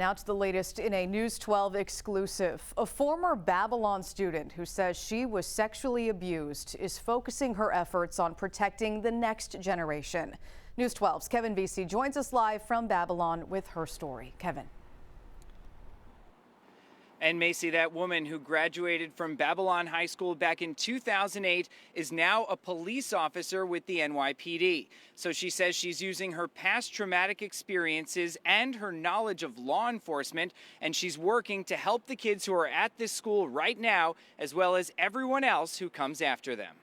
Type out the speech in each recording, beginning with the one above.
Now to the latest in a News 12 exclusive. A former Babylon student who says she was sexually abused is focusing her efforts on protecting the next generation. News 12's Kevin Vesey joins us live from Babylon with her story. Kevin. And Macy, that woman who graduated from Babylon High School back in 2008 is now a police officer with the NYPD. So she says she's using her past traumatic experiences and her knowledge of law enforcement, and she's working to help the kids who are at this school right now, as well as everyone else who comes after them.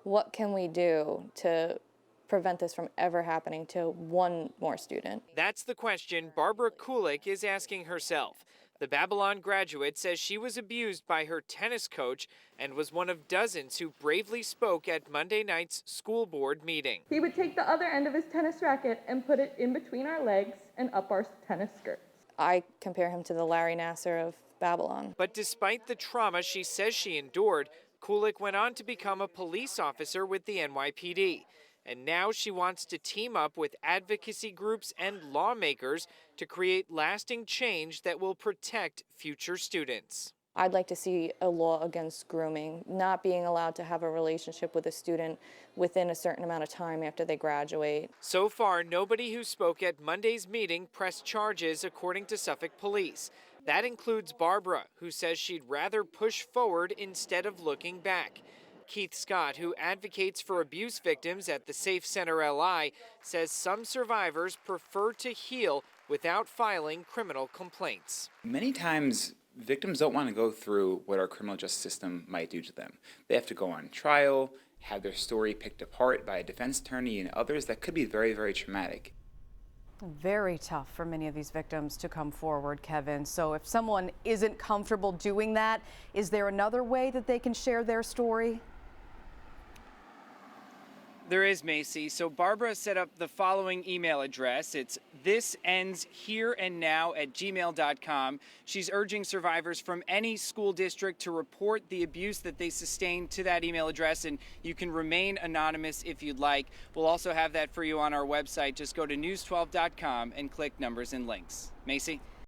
What can we do to prevent this from ever happening to one more student? That's the question Barbara Kulick is asking herself. The Babylon graduate says she was abused by her tennis coach and was one of dozens who bravely spoke at Monday night's school board meeting. He would take the other end of his tennis racket and put it in between our legs and up our tennis skirts. I compare him to the Larry Nassar of Babylon. But despite the trauma she says she endured, Kulick went on to become a police officer with the NYPD. And now she wants to team up with advocacy groups and lawmakers to create lasting change that will protect future students. I'd like to see a law against grooming, not being allowed to have a relationship with a student within a certain amount of time after they graduate. So far, nobody who spoke at Monday's meeting pressed charges, according to Suffolk Police. That includes Barbara, who says she'd rather push forward instead of looking back. Keith Scott, who advocates for abuse victims at the Safe Center LI, says some survivors prefer to heal without filing criminal complaints. Many times, victims don't want to go through what our criminal justice system might do to them. They have to go on trial, have their story picked apart by a defense attorney and others. That could be very, very traumatic. Very tough for many of these victims to come forward, Kevin. So if someone isn't comfortable doing that, is there another way that they can share their story? There is, Macy. So Barbara set up the following email address. It's thisendshereandnow@gmail.com. She's urging survivors from any school district to report the abuse that they sustained to that email address, and you can remain anonymous if you'd like. We'll also have that for you on our website. Just go to news12.com and click numbers and links. Macy?